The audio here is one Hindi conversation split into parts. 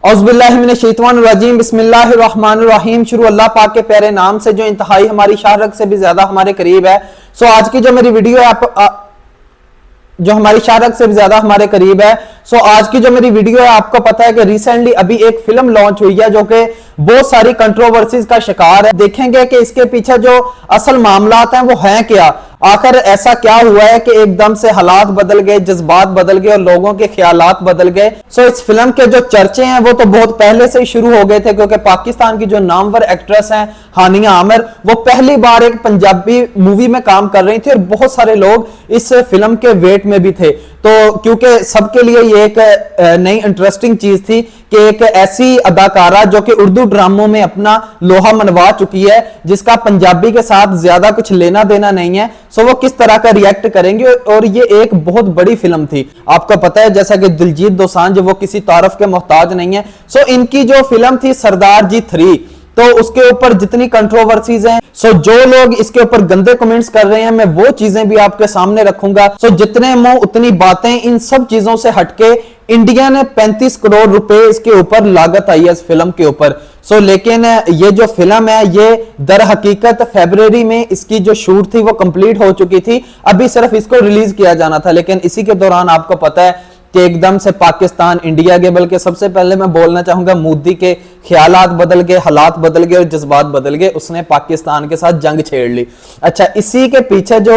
औज़ुबिल्लाहिमिनश्शैतानिर्रजीम बिस्मिल्लाहिर्रहमानिर्रहीम। शुरू अल्लाह पाक के प्यारे नाम से जो इंतहाई हमारी शाहरग से भी ज्यादा हमारे करीब है। सो आज की जो मेरी वीडियो है जो हमारी शाहरग से भी ज्यादा हमारे करीब है। सो आज की जो मेरी वीडियो है, आपको पता है कि रिसेंटली अभी एक फिल्म लॉन्च हुई है जो कि बहुत सारी कंट्रोवर्सीज का शिकार है। देखेंगे कि इसके पीछे जो असल मामलात हैं वो हैं क्या, आखिर ऐसा क्या हुआ है कि एकदम से हालात बदल गए, जज्बात बदल गए और लोगों के ख्यालात बदल गए। सो इस फिल्म के जो चर्चे हैं वो तो बहुत पहले से ही शुरू हो गए थे, क्योंकि पाकिस्तान की जो नामवर एक्ट्रेस हैं हानिया आमिर, वो पहली बार एक पंजाबी मूवी में काम कर रही थी और बहुत सारे लोग इस फिल्म के वेट में भी थे। तो क्योंकि सबके लिए ये एक नई इंटरेस्टिंग चीज थी कि एक ऐसी अदाकारा जो कि उर्दू ड्रामों में अपना लोहा मनवा चुकी है, जिसका पंजाबी के साथ ज्यादा कुछ लेना देना नहीं है, सो वो किस तरह का रिएक्ट करेंगे। और ये एक बहुत बड़ी फिल्म थी। आपको पता है जैसा कि दिलजीत दोसांझ वो किसी तारफ के मोहताज नहीं है। सो इनकी जो फिल्म थी सरदार जी 3, तो उसके ऊपर जितनी कंट्रोवर्सीज हैं, सो जो लोग इसके ऊपर गंदे कमेंट्स कर रहे हैं, मैं वो चीजें भी आपके सामने रखूंगा। सो जितने मुंह उतनी बातें, इन सब चीजों से हटके इंडिया ने 35 करोड़ रुपए इसके ऊपर लागत आई है इस फिल्म के ऊपर। सो लेकिन ये जो फिल्म है ये दर हकीकत फरवरी में इसकी जो शूट थी वो कंप्लीट हो चुकी थी, अभी सिर्फ इसको रिलीज किया जाना था। लेकिन इसी के दौरान आपको पता है कि एकदम से पाकिस्तान इंडिया के, बल्कि सबसे पहले मैं बोलना चाहूंगा मोदी के ख्यालात बदल गए, हालात बदल गए और जज्बात बदल गए। उसने पाकिस्तान के साथ जंग छेड़ ली। अच्छा, इसी के पीछे जो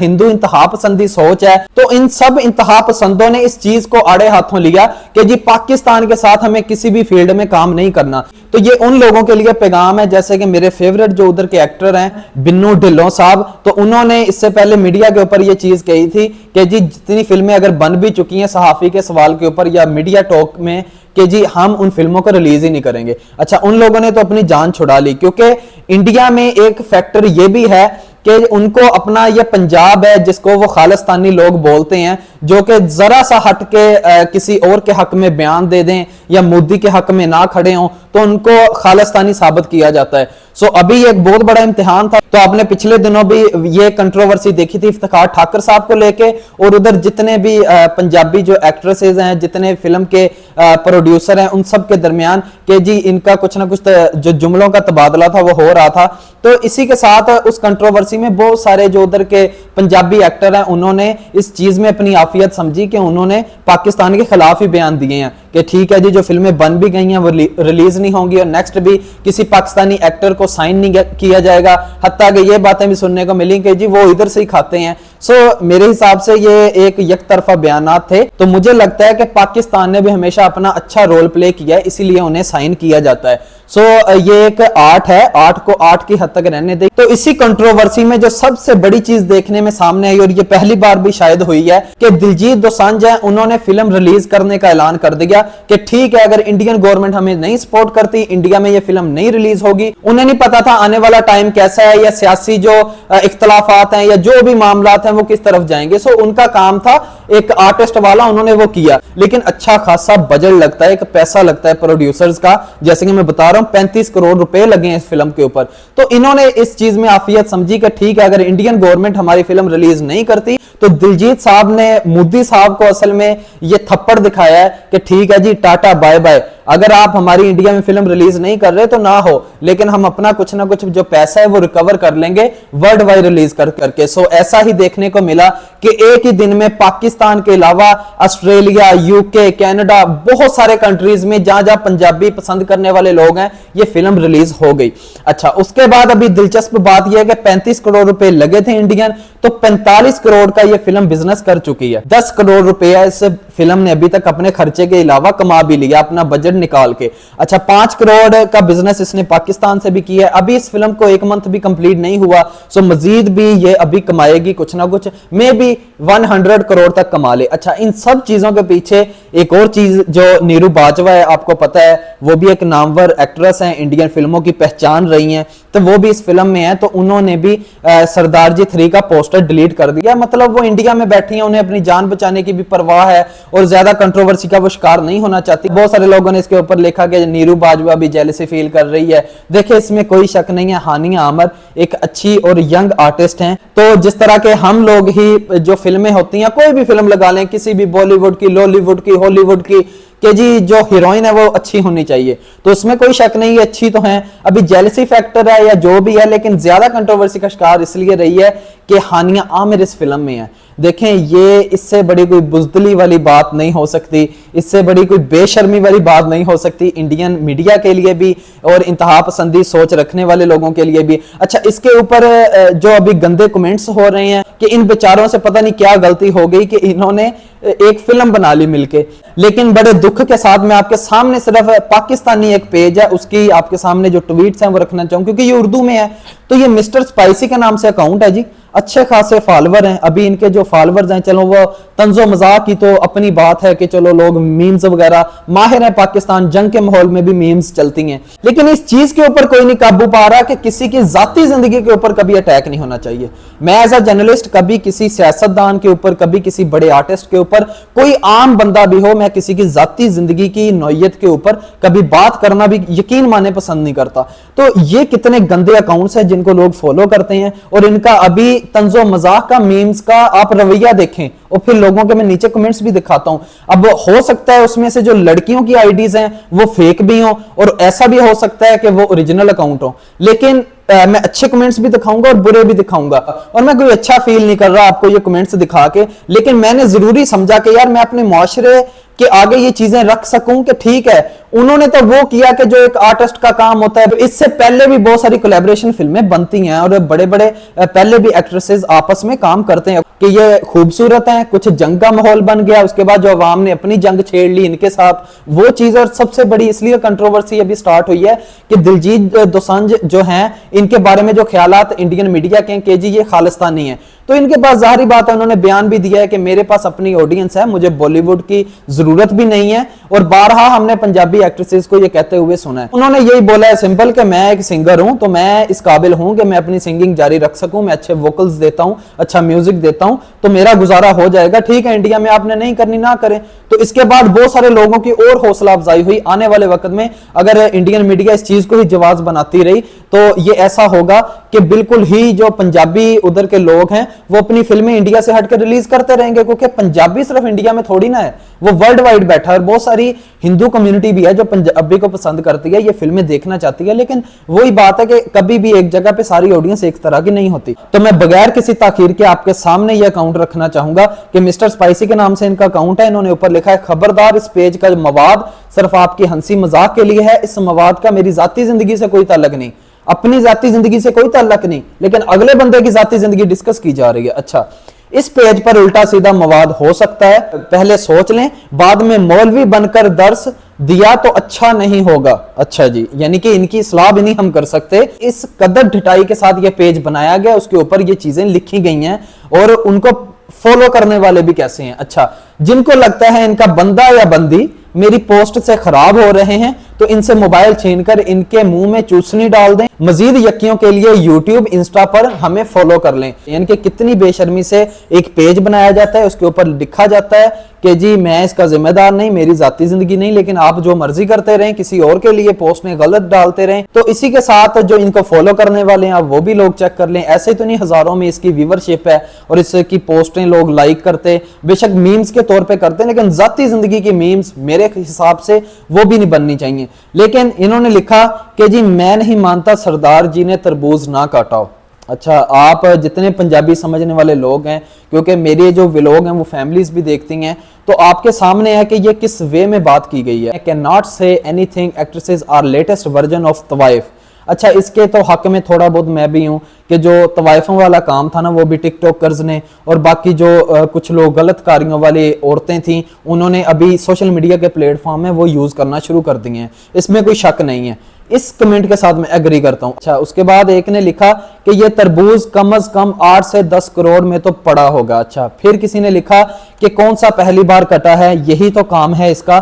हिंदू इंतहा पसंदी सोच है, तो इन सब इंतहा पसंदों ने इस चीज को आड़े हाथों लिया कि जी पाकिस्तान के साथ हमें किसी भी फील्ड में काम नहीं करना। तो ये उन लोगों के लिए पैगाम है, जैसे कि मेरे फेवरेट जो उधर के एक्टर हैं बिन्नू ढिल्लों साहब, तो उन्होंने इससे पहले मीडिया के ऊपर ये चीज कही थी कि जी जितनी फिल्में अगर बन भी चुकी हैं सहाफी के सवाल के ऊपर या मीडिया टॉक में, कि जी हम उन फिल्मों को रिलीज ही नहीं करेंगे। अच्छा, उन लोगों ने तो अपनी जान छुड़ा ली, क्योंकि इंडिया में एक फैक्टर ये भी है कि उनको अपना ये पंजाब है जिसको वो खालिस्तानी लोग बोलते हैं, जो कि जरा सा हट के किसी और के हक में बयान दे दें या मोदी के हक में ना खड़े हों तो उनको खालिस्तानी साबित किया जाता है। सो अभी एक बहुत बड़ा इम्तिहान था। तो आपने पिछले दिनों भी ये कंट्रोवर्सी देखी थी इफ्तिखार ठाकर साहब को लेके, और उधर जितने भी पंजाबी जो एक्ट्रेसेस हैं, जितने फिल्म के प्रोड्यूसर हैं, उन सब के दरमियान कि जी इनका कुछ ना कुछ जो जुमलों का तबादला था वो हो रहा था। तो इसी के साथ उस कंट्रोवर्सी में बहुत सारे जो उधर के पंजाबी एक्टर हैं उन्होंने इस चीज में अपनी आफियत समझी कि उन्होंने पाकिस्तान के खिलाफ ही बयान दिए हैं कि ठीक है जी जो फिल्में बन भी गई हैं वो रिलीज नहीं होंगी और नेक्स्ट भी किसी पाकिस्तानी एक्टर को साइन नहीं किया जाएगा। हत्ता कि ये बातें भी सुनने को मिली कि जी वो इधर से ही खाते हैं। सो मेरे हिसाब से ये एक यकतरफा बयानात थे। तो मुझे लगता है कि पाकिस्तान ने भी हमेशा अपना अच्छा रोल प्ले किया है, इसीलिए उन्हें साइन किया जाता है। सो ये एक आर्ट है, आर्ट को आर्ट की हद तक रहने दे। तो इसी कंट्रोवर्सी में जो सबसे बड़ी चीज देखने में सामने आई, और ये पहली बार भी शायद हुई है, कि दिलजीत दोसांझ है उन्होंने फिल्म रिलीज करने का ऐलान कर दिया कि ठीक है अगर इंडियन गवर्नमेंट हमें नहीं सपोर्ट करती, इंडिया में ये फिल्म नहीं रिलीज होगी। उन्हें नहीं पता था आने वाला टाइम कैसा है या सियासी जो इख्तलाफात हैं या जो भी मामलात हैं वो किस तरफ जाएंगे। सो उनका काम था एक आर्टिस्ट वाला, उन्होंने वो किया। लेकिन अच्छा खासा बजट लगता है, एक पैसा लगता है प्रोड्यूसर्स का, जैसे कि मैं बता रहा हूं 35 करोड़ रुपए लगे हैं इस फिल्म के ऊपर। तो इन्होंने इस चीज में आफियत समझी कि ठीक है अगर इंडियन गवर्नमेंट हमारी फिल्म रिलीज नहीं करती तो दिलजीत साहब ने मोदी साहब को असल में ये थप्पड़ दिखाया है कि ठीक है जी टाटा बाय बाय, अगर आप हमारी इंडिया में फिल्म रिलीज नहीं कर रहे तो ना हो, लेकिन हम अपना कुछ ना कुछ जो पैसा है वो रिकवर कर लेंगे वर्ल्ड वाइड रिलीज करके। सो ऐसा ही देखने को मिला कि एक ही दिन में पाकिस्तान के अलावा ऑस्ट्रेलिया, यूके, कनाडा, बहुत सारे कंट्रीज में जहां जहां पंजाबी पसंद करने वाले लोग हैं ये फिल्म रिलीज हो गई। अच्छा, उसके बाद अभी दिलचस्प बात यह है कि 35 करोड़ रुपए लगे थे इंडियन, तो 45 करोड़ का ये फिल्म बिजनेस कर चुकी है। 10 करोड़ रुपया इस फिल्म ने अभी तक अपने खर्चे के अलावा कमा भी लिया अपना बजट निकाल के। अच्छा, 5 करोड़ का बिजनेस इसने पाकिस्तान से भी किया है। अभी इस फिल्म को 1 मंथ भी कंप्लीट नहीं हुआ, सो मजीद भी ये अभी कमाएगी कुछ ना कुछ, मे बी 100 करोड़ तक कमा ले। अच्छा, इन सब चीजों के पीछे एक और चीज जो नीरू बाजवा है, आपको पता है वो भी एक नामवर एक्ट्रेस है, इंडियन फिल्मों की पहचान रही है, तो वो भी इस फिल्म में है। तो उन्होंने भी सरदार जी 3 का पोस्टर डिलीट कर दिया। मतलब वो इंडिया में बैठी है, उन्हें अपनी जान बचाने की भी परवाह है और ज्यादा कंट्रोवर्सी का वो शिकार नहीं होना चाहती। बहुत सारे लोगों ने इसके ऊपर लिखा कि नीरू बाजवा भी जेलसी फील कर रही है। देखिए इसमें कोई शक नहीं है, हानिया आमिर एक अच्छी और यंग आर्टिस्ट हैं। तो जिस तरह के हम लोग ही जो फिल्में होती हैं, कोई भी फिल्म लगा लें, किसी भी बॉलीवुड की, लॉलीवुड की, हॉलीवुड की, कि जी जो हीरोइन है वो अच्छी होनी चाहिए, तो उसमें कोई शक नहीं है, अच्छी तो है। अभी जेलसी फैक्टर है या जो भी है, लेकिन ज्यादा कंट्रोवर्सी का शिकार इसलिए रही है कि हानिया आमिर इस फिल्म में है। देखें, ये इससे बड़ी कोई बुजदली वाली बात नहीं हो सकती, इससे बड़ी कोई बेशर्मी वाली बात नहीं हो सकती इंडियन मीडिया के लिए भी और इंतहा पसंदी सोच रखने वाले लोगों के लिए भी। अच्छा, इसके ऊपर जो अभी गंदे कमेंट्स हो रहे हैं कि इन बेचारों से पता नहीं क्या गलती हो गई कि इन्होंने एक फिल्म बना ली मिलके, लेकिन बड़े दुख के साथ मैं आपके सामने सिर्फ पाकिस्तानी एक पेज है उसकी आपके सामने जो ट्वीट्स हैं वो रखना चाहूं, क्योंकि ये उर्दू में है। तो ये मिस्टर स्पाइसी के नाम से अकाउंट है जी, अच्छे खासे फॉलोवर हैं। अभी इनके जो फॉलोवर्स हैं, चलो वो तंजो मजाक की तो अपनी बात है कि चलो लोग मीम्स वगैरह माहिर है, पाकिस्तान जंग के माहौल में भी मीम्स चलती हैं, लेकिन इस चीज के ऊपर कोई नहीं काबू पा रहा कि किसी की जाती जिंदगी के ऊपर कभी अटैक नहीं होना चाहिए। मैं एज अ जर्नलिस्ट कभी किसी सियासतदान के ऊपर, कभी किसी बड़े आर्टिस्ट के ऊपर, कोई आम बंदा भी हो, मैं किसी की जाती जिंदगी की नौयत के ऊपर कभी बात करना भी यकीन माने पसंद नहीं करता। तो ये कितने गंदे अकाउंट्स हैं जिनको लोग फॉलो करते हैं, और इनका अभी तंजो मजाक का, मीम्स का आप रवैया देखें, और फिर लोगों के मैं नीचे कमेंट्स भी दिखाता हूं। अब हो सकता है उसमें से जो लड़कियों की आईडीज हैं वो फेक भी हो, और ऐसा भी हो सकता है कि वो ओरिजिनल अकाउंट हो, लेकिन मैं अच्छे कमेंट्स भी दिखाऊंगा और बुरे भी दिखाऊंगा, और मैं कोई अच्छा फील नहीं कर रहा आपको ये कमेंट्स दिखा के, लेकिन मैंने जरूरी समझा कि यार मैं अपने मुआशरे के आगे ये चीजें रख सकूं कि ठीक है, उन्होंने तो वो किया कि जो एक आर्टिस्ट का काम होता है। इससे पहले भी बहुत सारी कोलैबोरेशन फिल्में बनती हैं और बड़े बड़े पहले भी एक्ट्रेसेस आपस में काम करते हैं कि ये खूबसूरत हैं, कुछ जंग का माहौल बन गया, उसके बाद जो अवाम ने अपनी जंग छेड़ ली इनके साथ, वो चीज। और सबसे बड़ी इसलिए कंट्रोवर्सी अभी स्टार्ट हुई है कि दिलजीत दोसांझ जो हैं, इनके बारे में जो ख्यालात इंडियन मीडिया के हैं कि जी ये खालिस्तानी है, तो इनके पास जाहिर बात है, उन्होंने बयान भी दिया है कि मेरे पास अपनी ऑडियंस है, मुझे बॉलीवुड की जरूरत भी नहीं है, और बारहा हमने पंजाबी एक्ट्रेसेस को ये कहते हुए सुना है। उन्होंने यही बोला है सिंपल कि मैं एक सिंगर हूं, तो मैं इस काबिल हूं कि मैं अपनी सिंगिंग जारी रख सकूं, मैं अच्छे वोकल्स देता हूं, अच्छा म्यूजिक देता हूं, तो मेरा गुजारा हो जाएगा। ठीक है, इंडिया में आपने नहीं करनी ना करें। तो इसके बाद बहुत सारे लोगों की और हौसला अफजाई हुई। आने वाले वक्त में अगर इंडियन मीडिया इस चीज को ही जवाब बनाती रही तो ये ऐसा होगा कि बिल्कुल ही जो पंजाबी उधर के लोग हैं वो अपनी फिल्में इंडिया से हटकर रिलीज करते रहेंगे, क्योंकि पंजाबी सिर्फ इंडिया में थोड़ी ना है, वो वर्ल्ड वाइड बैठा है। और बहुत सारी हिंदू कम्युनिटी भी है जो पंजाबी को पसंद करती है, ये फिल्में देखना चाहती है, लेकिन वही बात है कि कभी भी एक जगह पे सारी ऑडियंस एक तरह की नहीं होती। तो मैं बगैर किसी ताखीर के आपके सामने ये अकाउंट रखना चाहूंगा कि मिस्टर स्पाइसी के नाम से इनका अकाउंट है। इन्होंने ऊपर लिखा है, खबरदार इस पेज का मवाद सिर्फ आपकी हंसी मजाक के लिए है, इस मवाद का मेरी जाती जिंदगी से कोई ताल्लुक नहीं, अपनी जाती जिंदगी से कोई ताल्लुक नहीं, लेकिन अगले बंदे की जाती जिंदगी डिस्कस की जा रही है। अच्छा, इस पेज पर उल्टा सीधा मवाद हो सकता है, पहले सोच लें, बाद में मौलवी बनकर दर्स दिया तो अच्छा नहीं होगा। अच्छा जी, यानी कि इनकी इस्लाह भी नहीं हम कर सकते। इस कदर ढिठाई के साथ ये पेज बनाया गया, उसके ऊपर ये चीजें लिखी गई हैं, और उनको फॉलो करने वाले भी कैसे हैं। अच्छा, जिनको लगता है इनका बंदा या बंदी मेरी पोस्ट से खराब हो रहे हैं, तो इनसे मोबाइल छीनकर इनके मुंह में चूसनी डाल दें। मजीद यकियों के लिए यूट्यूब, इंस्टा पर हमें फॉलो कर लें। यानी कि कितनी बेशर्मी से एक पेज बनाया जाता है, उसके ऊपर लिखा जाता है कि जी मैं इसका जिम्मेदार नहीं, मेरी जाती जिंदगी नहीं, लेकिन आप जो मर्जी करते रहें, किसी और के लिए पोस्टें गलत डालते रहें। तो इसी के साथ जो इनको फॉलो करने वाले हैं वो भी लोग चेक कर लें। ऐसे तो नहीं हजारों में इसकी व्यूवरशिप है और इसकी पोस्टें लोग लाइक करते, बेशक मीम्स के तौर पर करते हैं, लेकिन जाती जिंदगी की मीम्स मेरे हिसाब से वो भी नहीं बननी चाहिए। लेकिन इन्होंने लिखा कि जी मैं नहीं मानता सरदार जी ने तरबूज ना काटा हो। अच्छा, आप जितने पंजाबी समझने वाले लोग हैं, क्योंकि मेरे जो व्लॉग हैं वो फैमिलीज भी देखती हैं, तो आपके सामने है कि ये किस वे में बात की गई है। Can not say anything, actresses are latest version of तवाइफ। अच्छा, इसके तो हक में थोड़ा बहुत मैं भी हूं कि जो तवाइफों वाला काम था ना, वो भी टिकटॉकर्स ने और बाकी जो कुछ लोग गलत कारियों वाली औरतें थी, उन्होंने अभी सोशल मीडिया के प्लेटफॉर्म है वो यूज करना शुरू कर दिए हैं, इसमें कोई शक नहीं है। इस कमेंट के साथ मैं एग्री करता हूं। अच्छा, उसके बाद एक ने लिखा कि ये तरबूज कम से कम 8 से 10 करोड़ में तो पड़ा होगा। अच्छा, फिर किसी ने लिखा कि कौन सा पहली बार कटा है, यही तो काम है इसका।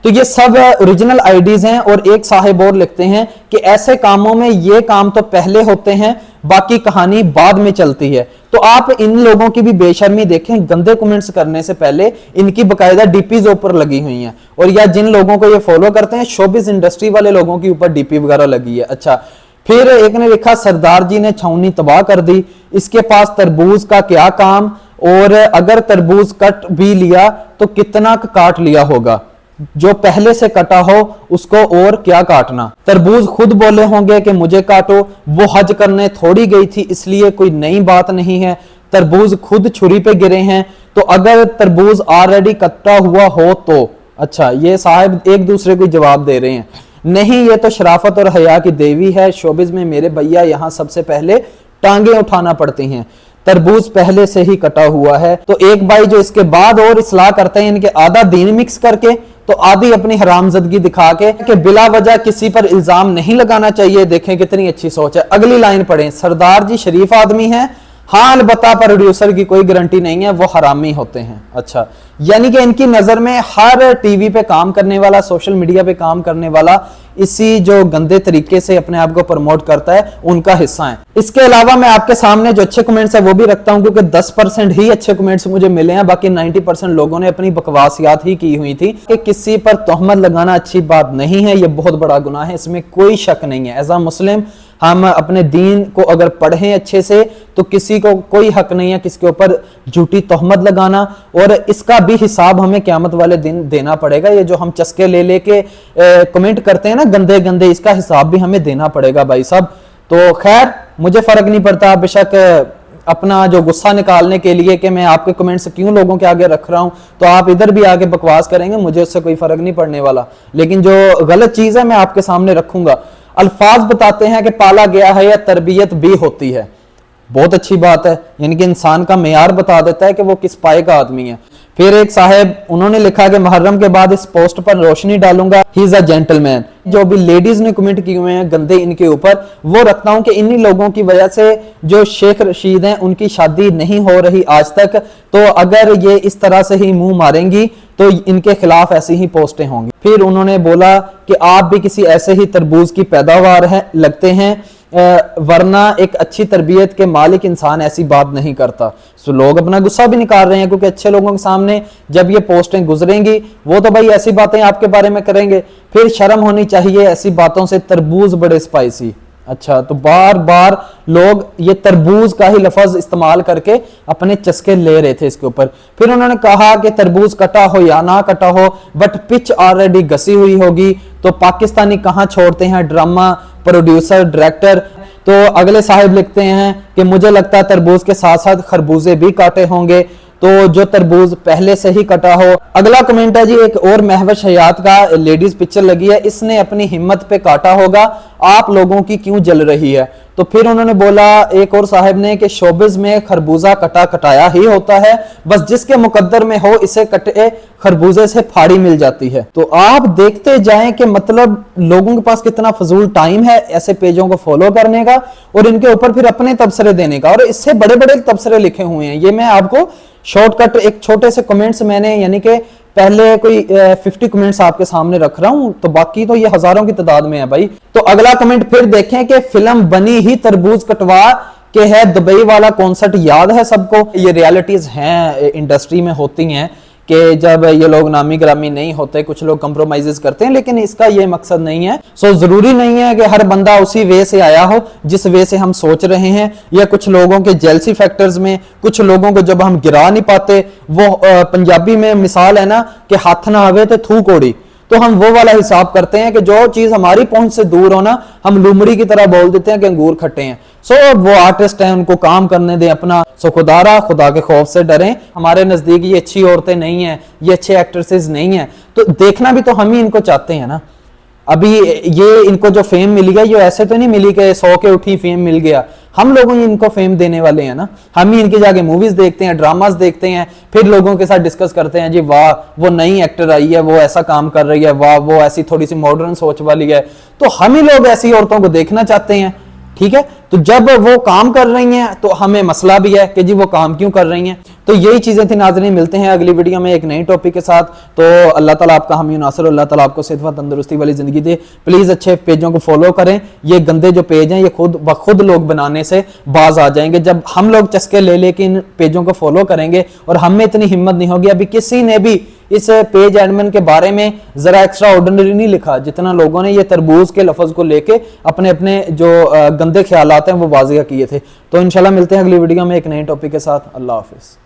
तो ये सब ओरिजिनल आईडीज हैं, और एक साहिब और लिखते हैं कि ऐसे कामों में ये काम तो पहले होते हैं, बाकी कहानी बाद में चलती है। तो आप इन लोगों की भी बेशर्मी देखें, गंदे कमेंट्स करने से पहले इनकी बकायदा डीपीज ऊपर लगी हुई हैं, और या जिन लोगों को ये फॉलो करते हैं शोबिस इंडस्ट्री वाले लोगों के ऊपर डीपी वगैरह लगी है। अच्छा, फिर एक ने लिखा सरदार जी ने छावनी तबाह कर दी, इसके पास तरबूज का क्या काम, और अगर तरबूज कट भी लिया तो कितना काट लिया होगा। जो पहले से कटा हो उसको और क्या काटना। तरबूज खुद बोले होंगे कि मुझे काटो, वो हज करने थोड़ी गई थी इसलिए कोई नई बात नहीं है। तरबूज खुद छुरी पे गिरे हैं, तो अगर तरबूज ऑलरेडी कटा हुआ हो तो। अच्छा, ये साहब एक दूसरे को जवाब दे रहे हैं। नहीं, ये तो शराफत और हया की देवी है। शोबिज में मेरे भैया यहाँ सबसे पहले टांगे उठाना पड़ती हैं। तरबूज पहले से ही कटा हुआ है। तो एक भाई जो इसके बाद और इस्लाह करते हैं, इनके आधा दीन मिक्स करके तो आधी अपनी हरामजदगी दिखा के कि बिला वजह किसी पर इल्जाम नहीं लगाना चाहिए। देखें कितनी अच्छी सोच है। अगली लाइन पढ़ें, सरदार जी शरीफ आदमी हैं, हाँ अलबत्ता प्रोड्यूसर की कोई गारंटी नहीं है, वो हरामी होते हैं। अच्छा, यानी कि इनकी नजर में हर टीवी पे काम करने वाला, सोशल मीडिया पे काम करने वाला इसी जो गंदे तरीके से अपने आप को प्रमोट करता है उनका हिस्सा है। इसके अलावा मैं आपके सामने जो अच्छे कमेंट्स है वो भी रखता हूं, क्योंकि 10% ही अच्छे कमेंट्स मुझे मिले हैं, बाकी 90% लोगों ने अपनी बकवासियात ही की हुई थी। कि किसी पर तोहमत लगाना अच्छी बात नहीं है, ये बहुत बड़ा गुनाह है, इसमें कोई शक नहीं है। एज अ मुस्लिम हम अपने दीन को अगर पढ़ें अच्छे से तो किसी को कोई हक नहीं है किसी के ऊपर झूठी तोहमत लगाना, और इसका भी हिसाब हमें क़यामत वाले दिन देना पड़ेगा। ये जो हम चस्के ले लेके कमेंट करते हैं ना गंदे गंदे, इसका हिसाब भी हमें देना पड़ेगा भाई साहब। तो खैर मुझे फर्क नहीं पड़ता, बेशक अपना जो गुस्सा निकालने के लिए कि मैं आपके कमेंट्स क्यों लोगों के आगे रख रहा हूं, तो आप इधर भी आगे बकवास करेंगे, मुझे उससे कोई फर्क नहीं पड़ने वाला। लेकिन जो गलत चीज है मैं आपके सामने रखूंगा। अल्फाज बताते हैं कि पाला गया है या तरबियत भी होती है, बहुत अच्छी बात है, यानी कि इंसान का मेयार बता देता है कि वो किस पाए का आदमी है। फिर एक साहब उन्होंने लिखा कि मुहर्रम के बाद इस पोस्ट पर रोशनी डालूंगा, ही इज अ जेंटलमैन। जो भी लेडीज ने कमेंट किए हुए हैं गंदे इनके ऊपर, वो रखता हूं कि इन्हीं लोगों की वजह से जो शेख रशीद हैं उनकी शादी नहीं हो रही आज तक, तो अगर ये इस तरह से ही मुंह मारेंगी तो इनके खिलाफ ऐसी ही पोस्टें होंगी। फिर उन्होंने बोला कि आप भी किसी ऐसे ही तरबूज की पैदावार है लगते हैं, वरना एक अच्छी तरबियत के मालिक इंसान ऐसी बात नहीं करता। सो लोग अपना गुस्सा भी निकाल रहे हैं, क्योंकि अच्छे लोगों के सामने जब ये पोस्टें गुजरेंगी वो तो भाई ऐसी बातें आपके बारे में करेंगे। फिर शर्म होनी चाहिए ऐसी बातों से, तरबूज बड़े स्पाइसी। अच्छा, तो बार बार लोग ये तरबूज का ही लफ्ज इस्तेमाल करके अपने चस्के ले रहे थे इसके ऊपर। फिर उन्होंने कहा कि तरबूज कटा हो या ना कटा हो, बट पिच ऑलरेडी घसी हुई होगी, तो पाकिस्तानी कहां छोड़ते हैं ड्रामा प्रोड्यूसर डायरेक्टर। तो अगले साहिब लिखते हैं कि मुझे लगता है तरबूज के साथ साथ खरबूजे भी काटे होंगे, तो जो तरबूज पहले से ही कटा हो। अगला कमेंट है जी एक और महवश हयात का, लेडीज पिक्चर लगी है, इसने अपनी हिम्मत पे काटा होगा, आप लोगों की क्यों जल रही है। तो फिर उन्होंने बोला एक और साहब ने कि शोबिज में खरबूजा कटा कटाया ही होता है, बस जिसके मुकद्दर में हो इसे कटे खरबूजे से फाड़ी मिल जाती है। तो आप देखते जाएं कि मतलब लोगों के पास कितना फजूल टाइम है ऐसे पेजों को फॉलो करने का और इनके ऊपर फिर अपने तबसरे देने का, और इससे बड़े बड़े तबसरे लिखे हुए हैं। ये मैं आपको शॉर्टकट एक छोटे से कमेंट्स मैंने यानी कि पहले कोई 50 कमेंट्स आपके सामने रख रहा हूं, तो बाकी तो ये हजारों की तादाद में है भाई। तो अगला कमेंट फिर देखें कि फिल्म बनी ही तरबूज कटवा के है, दुबई वाला कॉन्सर्ट याद है सबको। ये रियलिटीज हैं इंडस्ट्री में होती हैं कि जब ये लोग नामी ग्रामी नहीं होते कुछ लोग कंप्रोमाइजेस करते हैं, लेकिन इसका ये मकसद नहीं है। सो जरूरी नहीं है कि हर बंदा उसी वे से आया हो जिस वे से हम सोच रहे हैं, या कुछ लोगों के जेलसी फैक्टर्स में कुछ लोगों को जब हम गिरा नहीं पाते, वो पंजाबी में मिसाल है ना कि हाथ ना आवे तो थू कोड़ी, तो हम वो वाला हिसाब करते हैं कि जो चीज हमारी पहुंच से दूर हो ना, हम लुमड़ी की तरह बोल देते हैं कि अंगूर खट्टे हैं। सो वो आर्टिस्ट हैं, उनको काम करने दें अपना। सो खुदा के खौफ से डरें। हमारे नजदीक ये अच्छी औरतें नहीं हैं, ये अच्छे एक्ट्रेसेस नहीं हैं, तो देखना भी तो हम ही इनको चाहते हैं ना। अभी ये इनको जो फेम मिली है ये ऐसे तो नहीं मिली कि 100 के उठी फेम मिल गया, हम लोगों ही इनको फेम देने वाले हैं ना। हम ही इनकी जाके मूवीज देखते हैं, ड्रामास देखते हैं, फिर लोगों के साथ डिस्कस करते हैं जी वाह वो नई एक्टर आई है, वो ऐसा काम कर रही है, वाह वो ऐसी थोड़ी सी मॉडर्न सोच वाली है। तो हम ही लोग ऐसी औरतों को देखना चाहते हैं, ठीक है। तो जब वो काम कर रही हैं तो हमें मसला भी है कि जी वो काम क्यों कर रही हैं। तो यही चीजें थी नाज़रीन, मिलते हैं अगली वीडियो में एक नई टॉपिक के साथ। तो अल्लाह ताला आपका हामी नासिर, अल्लाह ताला आपको सेहत व तंदुरुस्ती वाली जिंदगी दे। प्लीज अच्छे पेजों को फॉलो करें, ये गंदे जो पेज हैं ये खुद लोग बनाने से बाज आ जाएंगे। जब हम लोग चस्के ले लेके इन पेजों को फॉलो करेंगे और हमें इतनी हिम्मत नहीं होगी, अभी किसी ने भी इस पेज एडमिन के बारे में जरा एक्स्ट्रा ऑर्डिनरी नहीं लिखा जितना लोगों ने ये तरबूज के लफ्ज को लेके अपने अपने जो गंदे ख्यालात हैं वो वाजिया किए थे। तो इंशाल्लाह मिलते हैं अगली वीडियो में एक नए टॉपिक के साथ। अल्लाह हाफिज।